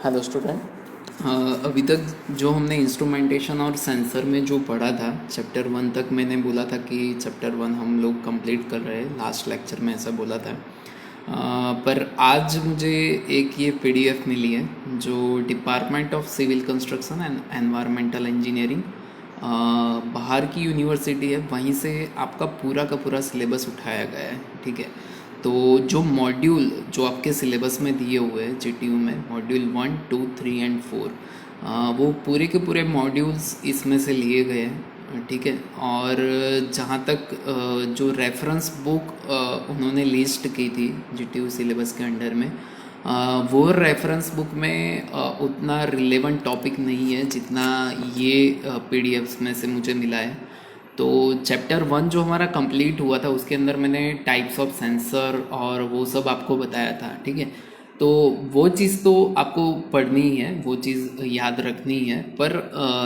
Hello student. अभी तक जो हमने इंस्ट्रूमेंटेशन और सेंसर में जो पढ़ा था चैप्टर 1 तक, मैंने बोला था कि चैप्टर 1 हम लोग कंप्लीट कर रहे हैं, लास्ट लेक्चर में ऐसा बोला था। पर आज मुझे एक ये पीडीएफ मिली है जो department of civil construction and environmental engineering बाहर की यूनिवर्सिटी है, वहीं से आपका पूरा का पूरा सिलेबस उठाया गया है। ठीक है, तो जो मॉड्यूल जो आपके सिलेबस में दिए हुए हैं जीटीयू में, मॉड्यूल 1, 2, 3 एंड 4, वो पूरे के पूरे मॉड्यूल्स इसमें से लिए गए हैं। ठीक है, और जहाँ तक जो रेफरेंस बुक उन्होंने लिस्ट की थी जीटीयू सिलेबस के अंडर में, वो रेफरेंस बुक में उतना रिलेवेंट टॉपिक नहीं है जितना ये पीडीएफ्स में से मुझे मिला है। तो चैप्टर 1 जो हमारा कंप्लीट हुआ था उसके अंदर मैंने टाइप्स ऑफ सेंसर और वो सब आपको बताया था। ठीक है, तो वो चीज़ तो आपको पढ़नी ही है, वो चीज़ याद रखनी है, पर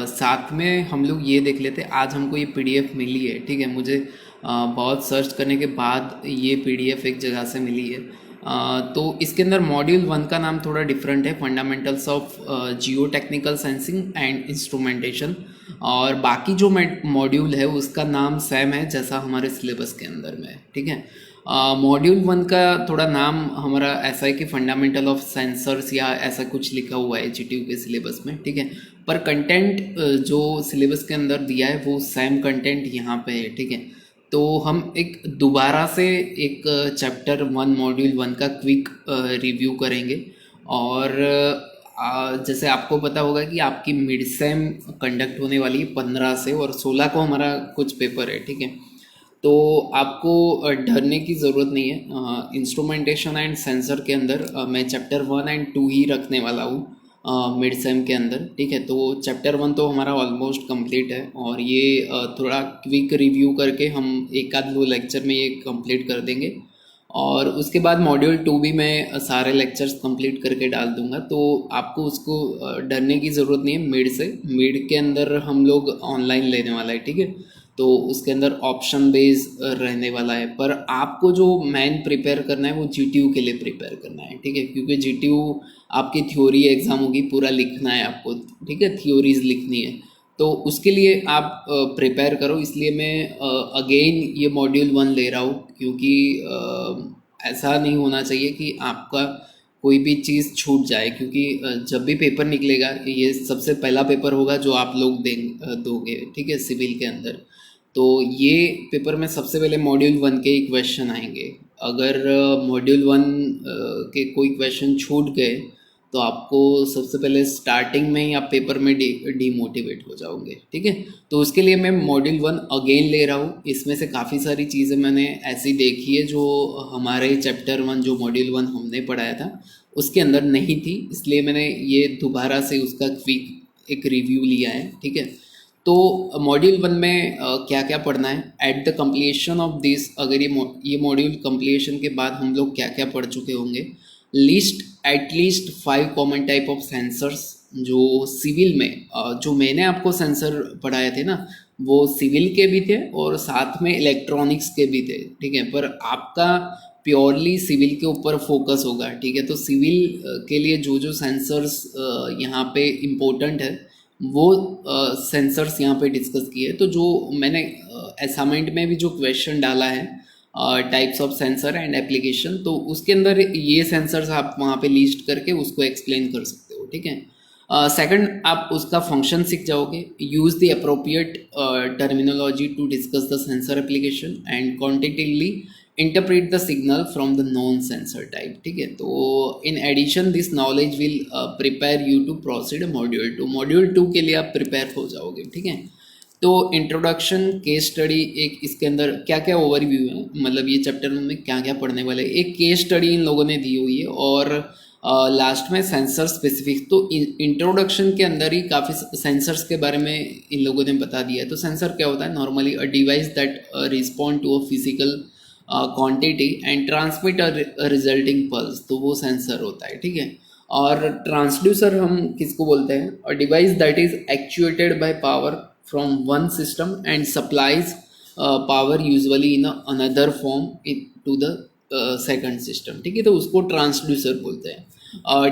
साथ में हम लोग ये देख लेते। आज हमको ये पीडीएफ मिली है, ठीक है, मुझे बहुत सर्च करने के बाद ये पीडीएफ एक जगह से मिली है। तो इसके अंदर मॉड्यूल 1 का नाम थोड़ा डिफरेंट है, fundamentals of Jio technical sensing and instrumentation, और बाकी जो मॉड्यूल है उसका नाम सेम है जैसा हमारे सिलेबस के अंदर में है। ठीक है, मॉड्यूल 1 का थोड़ा नाम हमारा ऐसा है कि फंडामेंटल ऑफ सेंसर्स या ऐसा कुछ लिखा हुआ है जीटीयू के सिलेबस में। ठीक है, पर कंटेंट जो सिलेबस के अंदर दिया है वो सेम कंटेंट यहाँ पे है। ठीक है, तो हम एक दोबारा से एक चैप्टर 1 मॉड्यूल 1 का क्विक रिव्यू करेंगे। और जैसे आपको पता होगा कि आपकी मिड सेम कंडक्ट होने वाली है 15 से, और 16 को हमारा कुछ पेपर है। ठीक है, तो आपको डरने की ज़रूरत नहीं है। इंस्ट्रूमेंटेशन एंड सेंसर के अंदर मैं चैप्टर 1 एंड 2 ही रखने वाला हूँ मिड सेम के अंदर। ठीक है, तो चैप्टर 1 तो हमारा ऑलमोस्ट कंप्लीट है, और ये थोड़ा क्विक रिव्यू करके हम एक आध दो लेक्चर में ये कंप्लीट कर देंगे। और उसके बाद मॉड्यूल 2 भी मैं सारे लेक्चर्स कंप्लीट करके डाल दूंगा, तो आपको उसको डरने की ज़रूरत नहीं है। मिड के अंदर हम लोग ऑनलाइन लेने वाला है। ठीक है, तो उसके अंदर ऑप्शन बेस रहने वाला है, पर आपको जो मेन प्रिपेयर करना है वो जीटीयू के लिए प्रिपेयर करना है। ठीक है, क्योंकि जीटीयू आपकी थ्योरी एग्ज़ाम होगी, पूरा लिखना है आपको। ठीक है, थ्योरीज लिखनी है, तो उसके लिए आप प्रिपेयर करो। इसलिए मैं अगेन ये मॉड्यूल 1 ले रहा हूँ, क्योंकि ऐसा नहीं होना चाहिए कि आपका कोई भी चीज़ छूट जाए, क्योंकि जब भी पेपर निकलेगा ये सबसे पहला पेपर होगा जो आप लोग दोगे। ठीक है, सिविल के अंदर, तो ये पेपर में सबसे पहले मॉड्यूल 1 के ही क्वेश्चन आएंगे। अगर मॉड्यूल 1 के कोई क्वेश्चन छूट गए तो आपको सबसे पहले स्टार्टिंग में ही आप पेपर में डीमोटिवेट हो जाओगे। ठीक है, तो उसके लिए मैं मॉड्यूल 1 अगेन ले रहा हूँ। इसमें से काफ़ी सारी चीज़ें मैंने ऐसी देखी है जो हमारे चैप्टर 1 जो मॉड्यूल 1 हमने पढ़ाया था उसके अंदर नहीं थी, इसलिए मैंने ये दोबारा से उसका क्विक एक रिव्यू लिया है। ठीक है, तो मॉड्यूल 1 में क्या क्या पढ़ना है at the completion of this. अगर ये मॉड्यूल कंप्लीशन के बाद हम लोग क्या क्या पढ़ चुके होंगे, list at least 5 common type of sensors जो सिविल में जो मैंने आपको सेंसर पढ़ाए थे ना, वो सिविल के भी थे और साथ में इलेक्ट्रॉनिक्स के भी थे। ठीक है, पर आपका प्योरली सिविल के ऊपर फोकस होगा। ठीक है, तो सिविल के लिए जो जो सेंसर्स यहाँ पे इम्पोर्टेंट है वो सेंसर्स यहाँ पे डिस्कस किए। तो जो मैंने असाइनमेंट में भी जो क्वेश्चन डाला है types of sensor and application, तो उसके अंदर ये सेंसर्स आप वहाँ पे लिस्ट करके उसको एक्सप्लेन कर सकते हो। ठीक है, सेकंड आप उसका फंक्शन सीख जाओगे। Use the appropriate terminology to discuss the sensor application and quantitatively interpret the signal from the known sensor type. ठीक है, तो in addition this knowledge will prepare you to proceed module 2 के लिए आप प्रिपेयर हो जाओगे। ठीक है, तो इंट्रोडक्शन, केस स्टडी, एक इसके अंदर क्या क्या ओवरव्यू है, मतलब ये चैप्टर में क्या क्या पढ़ने वाले, एक केस स्टडी इन लोगों ने दी हुई है, और लास्ट में सेंसर स्पेसिफिक। तो इंट्रोडक्शन के अंदर ही काफ़ी सेंसर्स के बारे में इन लोगों ने बता दिया है। तो सेंसर क्या होता है, normally a device that respond to a physical quantity and transmit a resulting pulse, तो वो सेंसर होता है। ठीक है, और ट्रांसड्यूसर हम किसको बोलते हैं, अ device that is actuated by power from one system and supplies power usually in another form to the second system। ठीक है, तो उसको ट्रांसड्यूसर बोलते हैं।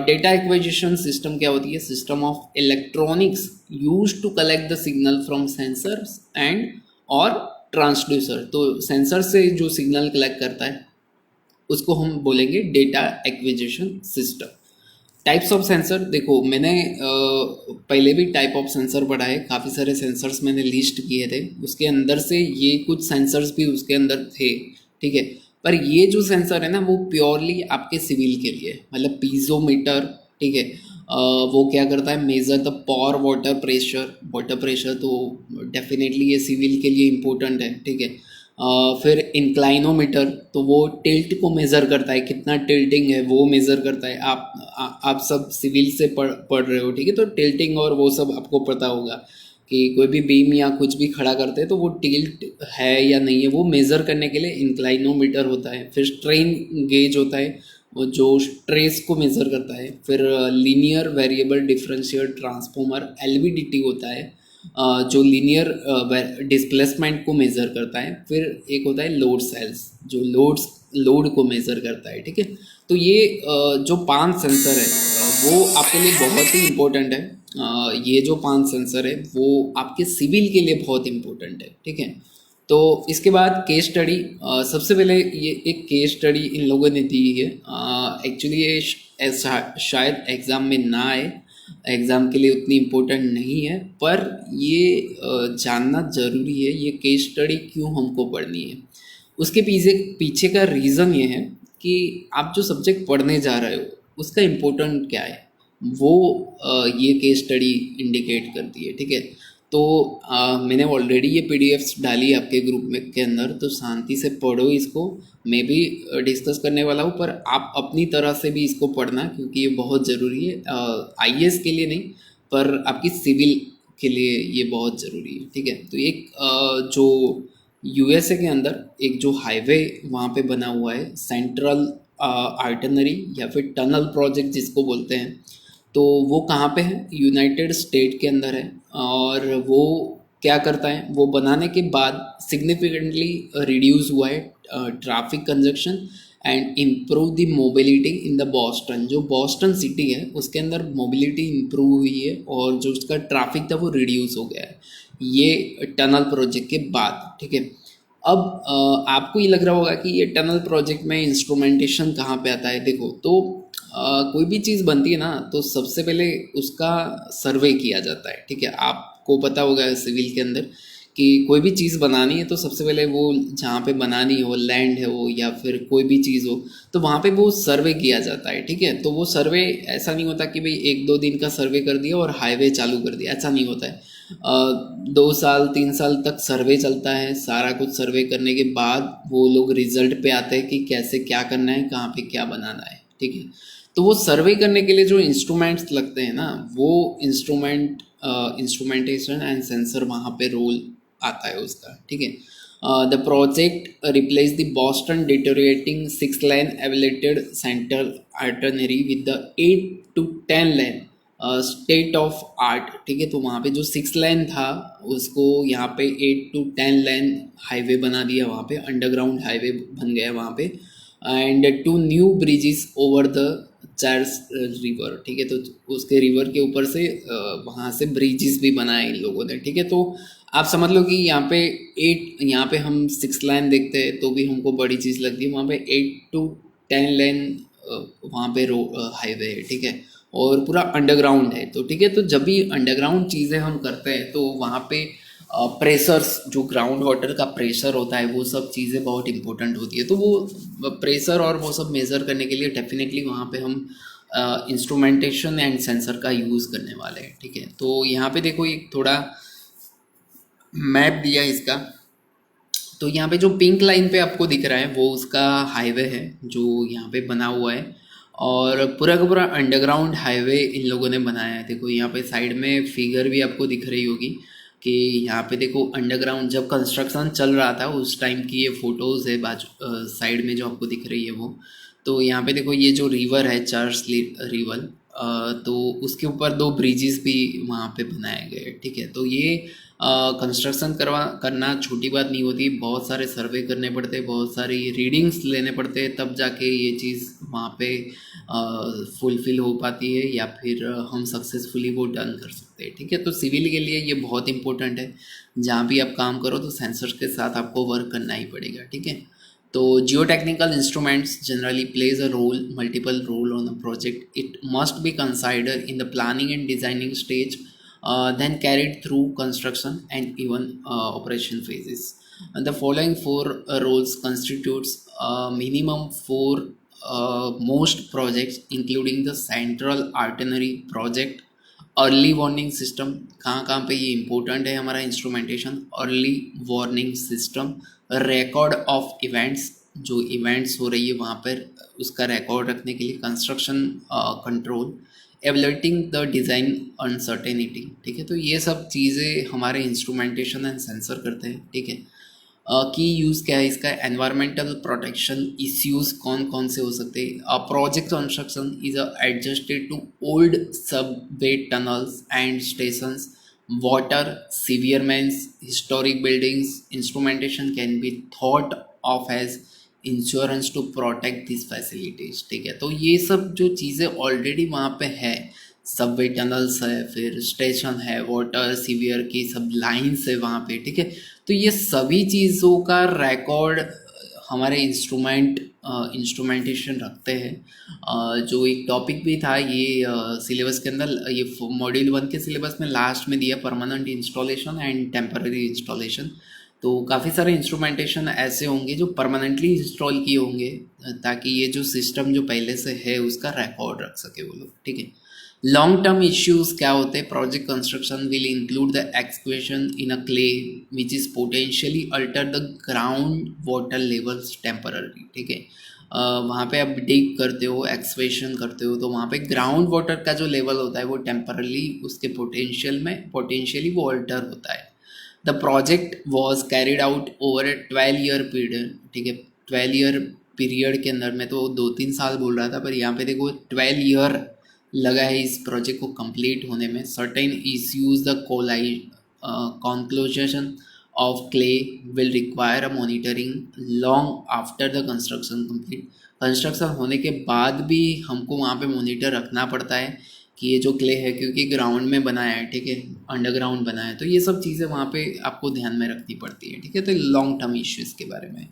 डेटा एक्विजिशन सिस्टम क्या होती है? System of electronics use to collect the signal from sensors and और ट्रांसड्यूसर। तो सेंसर से जो सिग्नल कलेक्ट करता है उसको हम बोलेंगे data acquisition system. Types of sensor देखो, मैंने पहले भी टाइप ऑफ सेंसर पढ़ा है, काफ़ी सारे सेंसर्स मैंने लिस्ट किए थे, उसके अंदर से ये कुछ सेंसर्स भी उसके अंदर थे, ठीक है। पर ये जो सेंसर है ना वो प्योरली आपके सिविल के लिए, मतलब पीजोमीटर, ठीक है। वो क्या करता है, measure the pore water pressure. Water pressure तो डेफिनेटली ये सिविल के लिए इम्पोर्टेंट है, ठीक है। फिर इंक्लाइनोमीटर, तो वो टिल्ट को मेज़र करता है, कितना टिल्टिंग है वो मेज़र करता है। आप सब सिविल से पढ़ रहे हो, ठीक है, तो टिल्टिंग और वो सब आपको पता होगा कि कोई भी बीम या कुछ भी खड़ा करते हैं तो वो टिल्ट है या नहीं है, वो मेज़र करने के लिए इंक्लाइनोमीटर होता है। फिर स्ट्रेन गेज होता है, वो जो स्ट्रेस को मेज़र करता है। फिर linear variable differential transformer LVDT होता है, जो लीनियर डिस्प्लेसमेंट को मेज़र करता है। फिर एक होता है लोड सेल्स, जो लोड को मेज़र करता है, ठीक है। तो ये जो 5 सेंसर है वो आपके लिए बहुत ही इम्पोर्टेंट है। ये जो 5 सेंसर है वो आपके सिविल के लिए बहुत इम्पोर्टेंट है, ठीक है। तो इसके बाद केस स्टडी, सबसे पहले ये एक केस स्टडी इन लोगों ने दी है। एक्चुअली ये शायद एग्ज़ाम में ना आए, एग्ज़ाम के लिए उतनी इम्पोर्टेंट नहीं है, पर ये जानना ज़रूरी है ये केस स्टडी क्यों हमको पढ़नी है। उसके पीछे पीछे का रीज़न ये है कि आप जो सब्जेक्ट पढ़ने जा रहे हो उसका इम्पोर्टेंट क्या है, वो ये केस स्टडी इंडिकेट करती है, ठीक है। तो मैंने ऑलरेडी ये पीडीएफ्स डाली है आपके ग्रुप में के अंदर, तो शांति से पढ़ो इसको। मैं भी डिस्कस करने वाला हूँ, पर आप अपनी तरह से भी इसको पढ़ना, क्योंकि ये बहुत ज़रूरी है। आईएएस के लिए नहीं, पर आपकी सिविल के लिए ये बहुत ज़रूरी है, ठीक है। तो एक जो यूएसए के अंदर एक जो हाईवे वहाँ पे बना हुआ है, सेंट्रल आर्टनरी या फिर टनल प्रोजेक्ट जिसको बोलते हैं, तो वो कहाँ पे है? यूनाइटेड स्टेट के अंदर है। और वो क्या करता है, वो बनाने के बाद सिग्निफिकेंटली रिड्यूस हुआ है traffic conjunction and improve the mobility in the Boston. जो बॉस्टन सिटी है उसके अंदर मोबिलिटी इम्प्रूव हुई है और जो उसका ट्रैफिक था वो रिड्यूस हो गया है ये टनल प्रोजेक्ट के बाद, ठीक है। अब आपको ये लग रहा होगा कि ये टनल प्रोजेक्ट में इंस्ट्रूमेंटेशन कहाँ पे आता है। देखो, तो कोई भी चीज़ बनती है ना तो सबसे पहले उसका सर्वे किया जाता है, ठीक है। आपको पता होगा सिविल के अंदर कि कोई भी चीज़ बनानी है तो सबसे पहले वो जहाँ पे बनानी हो, लैंड है वो या फिर कोई भी चीज़ हो, तो वहाँ पे वो सर्वे किया जाता है, ठीक है। तो वो सर्वे ऐसा नहीं होता कि भाई 1-2 दिन का सर्वे कर दिया और हाईवे चालू कर दिया, ऐसा नहीं होता है। 2 साल 3 साल तक सर्वे चलता है। सारा कुछ सर्वे करने के बाद वो लोग रिजल्ट पे आते हैं कि कैसे क्या करना है, कहाँ पे क्या बनाना है, ठीक है। तो वो सर्वे करने के लिए जो इंस्ट्रूमेंट्स लगते हैं ना, वो इंस्ट्रूमेंटेशन एंड सेंसर वहाँ पे रोल आता है उसका, ठीक है। The project replace the Boston deteriorating 6 lane elevated central artery with the 8 to 10 lane state of art, ठीक है। तो वहाँ पे जो 6 लेन था उसको यहाँ पे 8 to 10 लेन हाईवे बना दिया, वहाँ पे अंडरग्राउंड हाईवे बन गया वहाँ पे। And 2 new bridges over the Charles river, ठीक है। तो उसके रिवर के ऊपर से वहाँ से ब्रिजेस भी बनाए इन लोगों ने, ठीक है। तो आप समझ लो कि यहाँ पे हम 6 लाइन देखते हैं तो भी हमको बड़ी चीज़ लगती है, वहाँ पे 8 to 10 लेन वहाँ पे हाईवे है, ठीक है, और पूरा अंडरग्राउंड है। तो ठीक है, तो जब भी अंडरग्राउंड चीज़ें हम करते हैं तो वहाँ पे प्रेशर्स, जो ग्राउंड वाटर का प्रेशर होता है, वो सब चीज़ें बहुत इंपॉर्टेंट होती है। तो वो प्रेशर और वो सब मेज़र करने के लिए डेफिनेटली वहाँ पे हम इंस्ट्रूमेंटेशन एंड सेंसर का यूज़ करने वाले हैं, ठीक है। तो यहाँ पे देखो एक थोड़ा मैप दिया इसका। तो यहाँ पे जो पिंक लाइन पे आपको दिख रहा है वो उसका हाईवे है जो यहाँ पे बना हुआ है, और पूरा का पूरा अंडरग्राउंड हाईवे इन लोगों ने बनाया है। देखो यहाँ पे साइड में फिगर भी आपको दिख रही होगी कि यहाँ पे देखो अंडरग्राउंड जब कंस्ट्रक्शन चल रहा था उस टाइम की ये फोटोज़ है बाजू साइड में जो आपको दिख रही है वो। तो यहाँ पे देखो ये जो रिवर है चार्ल्स रिवर, तो उसके ऊपर 2 ब्रिजेस भी वहाँ पे बनाए गए, ठीक है। तो ये कंस्ट्रक्शन करना छोटी बात नहीं होती, बहुत सारे सर्वे करने पड़ते, बहुत सारी रीडिंग्स लेने पड़ते, तब जाके ये चीज़ वहाँ पे फुलफ़िल हो पाती है या फिर हम सक्सेसफुली वो डन कर सकते हैं। ठीक है, तो सिविल के लिए ये बहुत इंपॉर्टेंट है। जहाँ भी आप काम करो तो सेंसर्स के साथ आपको वर्क करना ही पड़ेगा। ठीक है, तो geotechnical instruments generally plays a role, multiple role on a project. It must be considered in the planning and designing stage, then carried through construction and even operation phases. And the following four roles constitutes minimum for most projects, including the central artillery project, early warning system. कहाँ पे ये important है हमारा instrumentation, early warning system, record of events, जो events हो रही है वहाँ पर उसका रिकॉर्ड रखने के लिए, construction control, evaluating the design uncertainty. ठीक है, तो ये सब चीज़ें हमारे इंस्ट्रूमेंटेशन एंड सेंसर करते हैं। ठीक है, की यूज़ क्या है इसका, एनवायरमेंटल प्रोटेक्शन इश्यूज कौन कौन से हो सकते हैं। Project construction is adjusted to old subway tunnels and stations, water, severe mains, historic buildings. Instrumentation can be thought of as insurance to protect this facilities. ठीक है, तो ये सब जो चीज़ें ऑलरेडी वहाँ पे है, सबवे टनल्स है, फिर स्टेशन है, वाटर, सीवियर की सब लाइन्स है वहाँ पे। ठीक है, तो ये सभी चीज़ों का रिकॉर्ड हमारे इंस्ट्रूमेंटेशन रखते हैं। जो एक टॉपिक भी था ये सिलेबस के अंदर, ये मॉड्यूल 1 के सिलेबस में लास्ट में दिया, permanent installation and temporary installation. तो काफ़ी सारे इंस्ट्रूमेंटेशन ऐसे होंगे जो परमानेंटली इंस्टॉल किए होंगे, ताकि ये जो सिस्टम जो पहले से है उसका रिकॉर्ड रख सके वो लोग। ठीक है, लॉन्ग टर्म इश्यूज क्या होते हैं, project construction will include the excavation in a clay which is potentially alter the ground water levels temporary. ठीक है, वहाँ पे आप डिग करते हो, एक्सवेशन करते हो, तो वहाँ पे ग्राउंड वाटर का जो लेवल होता है वो टेम्परली उसके पोटेंशियली वो अल्टर होता है। The project was carried out over A 12 year period. ठीक है, 12 ईयर पीरियड के अंदर, मैं तो 2-3 साल बोल रहा था पर यहाँ पे देखो 12 ईयर लगा है इस प्रोजेक्ट को कंप्लीट होने में। Certain issues the conclusion of clay will require a monitoring long after the construction complete. Construction होने के बाद भी हमको वहाँ पे मॉनिटर रखना पड़ता है कि ये जो क्ले है, क्योंकि ग्राउंड में बनाया है, ठीक है, अंडरग्राउंड बनाया है, तो ये सब चीज़ें वहाँ पे आपको ध्यान में रखनी पड़ती है। ठीक है, तो लॉन्ग टर्म इश्यूज़ के बारे में।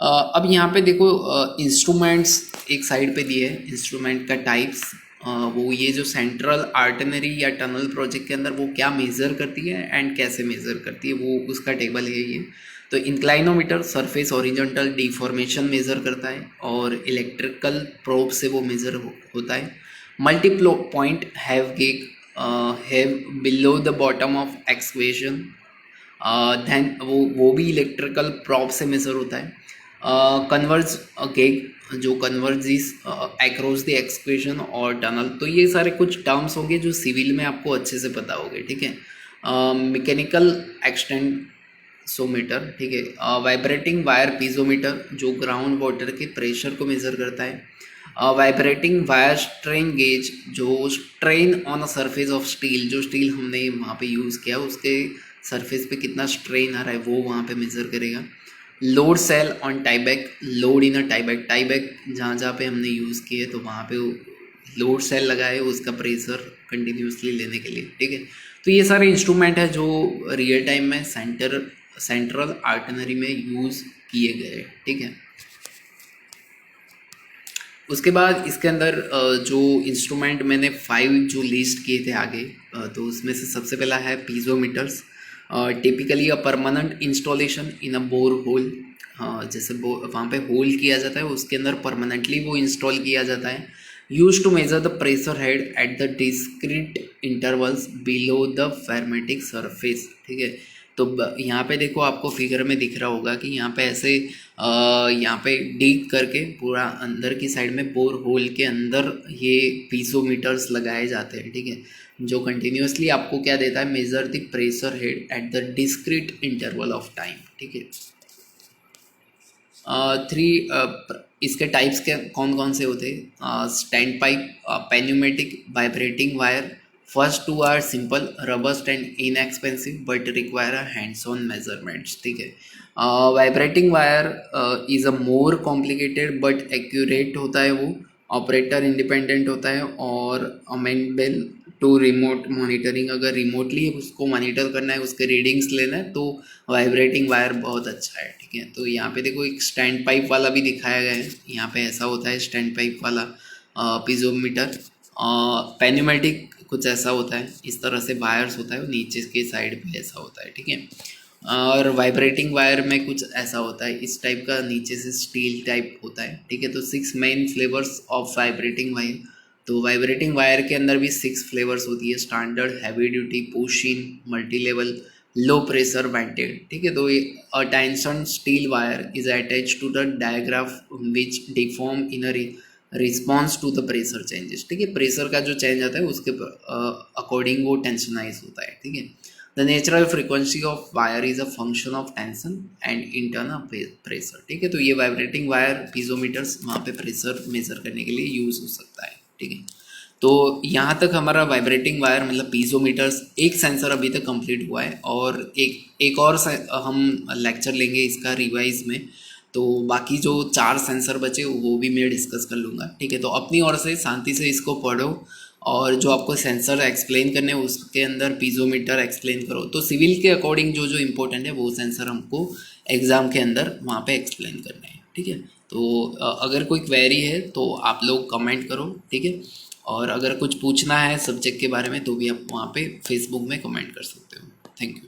अब यहाँ पे देखो इंस्ट्रूमेंट्स एक साइड पे दिए है, इंस्ट्रूमेंट का टाइप्स। वो ये जो सेंट्रल आर्टनरी या टनल प्रोजेक्ट के अंदर वो क्या मेज़र करती है एंड कैसे मेज़र करती है, वो उसका टेबल है ये। तो इंक्लाइनोमीटर सरफेस ओरिजेंटल डिफॉर्मेशन मेज़र करता है और इलेक्ट्रिकल प्रोब से वो मेज़र होता है। Multiple point heave gauge have below the bottom of excavation, then वो भी इलेक्ट्रिकल प्रॉप से मेज़र होता है। कन्वर्ज गेग जो कन्वर्जिस अक्रॉस द एक्सक्वेशन और टनल। तो ये सारे कुछ टर्म्स होंगे जो सिविल में आपको अच्छे से पता होंगे। ठीक है, मैकेनिकल एक्सटेंसोमीटर, ठीक है, वाइब्रेटिंग वायर पीजोमीटर जो ग्राउंड वाटर के प्रेशर को मेज़र करता है। वाइब्रेटिंग वायर स्ट्रेन गेज जो strain on a surface of steel, जो स्टील हमने वहाँ पे यूज़ किया उसके सरफेस पे कितना स्ट्रेन आ रहा है वो वहाँ पे मेज़र करेगा। Load cell on tieback, load in a tieback, tieback जहाँ जहाँ पे हमने यूज़ किए तो वहाँ पे लोड सेल लगा है उसका प्रेशर कंटिन्यूसली लेने के लिए। ठीक है, तो ये सारे इंस्ट्रूमेंट है जो रियल टाइम में सेंट्रल आर्टनरी में यूज़ किए गए। ठीक है, उसके बाद इसके अंदर जो इंस्ट्रूमेंट मैंने 5 जो लिस्ट किए थे आगे, तो उसमें से सबसे पहला है piezometers. Typically a permanent installation in a bore hole, जैसे वहाँ पे होल किया जाता है उसके अंदर परमानेंटली वो इंस्टॉल किया जाता है। Use to measure the pressure head at the discrete intervals below the phreatic surface. ठीक है, तो यहाँ पे देखो आपको फिगर में दिख रहा होगा कि यहाँ पे ऐसे यहाँ पे डिग करके पूरा अंदर की साइड में बोर होल के अंदर ये पीसोमीटर्स लगाए जाते हैं। ठीक है, जो कंटिन्यूसली आपको क्या देता है, major the pressure head at the discrete interval of time. ठीक है, थ्री इसके टाइप्स के कौन कौन से होते हैं, stand pipe, pneumatic vibrating wire, first two are simple, robust and inexpensive but require a hands on measurements, ठीक है। Vibrating wire is a more complicated but accurate होता है वो, ऑपरेटर इंडिपेंडेंट होता है और अमेंडेबल टू रिमोट मॉनिटरिंग। अगर remotely उसको मॉनिटर करना है, उसके रीडिंग्स लेना है, तो वाइब्रेटिंग वायर बहुत अच्छा है, ठीक है। तो यहाँ पे देखो एक स्टैंड पाइप वाला भी दिखाया गया है, यहाँ पे ऐसा होता है स्टैंड पाइप वाला पीजोमीटर। पेन्यूमेटिक कुछ ऐसा होता है, इस तरह से वायर्स होता है, नीचे के साइड पे ऐसा होता है, ठीक है। और वाइब्रेटिंग वायर में कुछ ऐसा होता है, इस टाइप का नीचे से स्टील टाइप होता है, ठीक है। तो 6 main flavours of vibrating wire. तो वाइब्रेटिंग वायर के अंदर भी 6 फ्लेवर्स होती है, standard, heavy duty, push in, multi level, low pressure, vented, ठीक है। तो a tension steel wire is attach to the डायग्राफ which deform in a response to the pressure changes, ठीक है। प्रेशर का जो चेंज आता है उसके अकॉर्डिंग वो टेंशनाइज होता है, ठीक है। The natural frequency of wire is a function of tension and internal pressure, ठीक है। तो ये वाइब्रेटिंग वायर पीजोमीटर्स वहाँ पे प्रेशर मेजर करने के लिए यूज हो सकता है, ठीक है। तो यहाँ तक हमारा वाइब्रेटिंग वायर मतलब पीजोमीटर्स एक सेंसर अभी तक कंप्लीट हुआ है, और एक और हम लेक्चर लेंगे इसका रिवाइज में। तो बाकी जो 4 सेंसर बचे वो भी मैं डिस्कस कर लूँगा, ठीक है। तो अपनी ओर से शांति से इसको पढ़ो, और जो आपको सेंसर एक्सप्लेन करने हैं उसके अंदर पीजोमीटर एक्सप्लेन करो। तो सिविल के अकॉर्डिंग जो जो इम्पोर्टेंट है वो सेंसर हमको एग्ज़ाम के अंदर वहाँ पे एक्सप्लेन करने हैं, ठीक है। तो अगर कोई क्वेरी है तो आप लोग कमेंट करो, ठीक है। और अगर कुछ पूछना है सब्जेक्ट के बारे में तो भी आप वहाँ पे फेसबुक में कमेंट कर सकते हो। Thank you.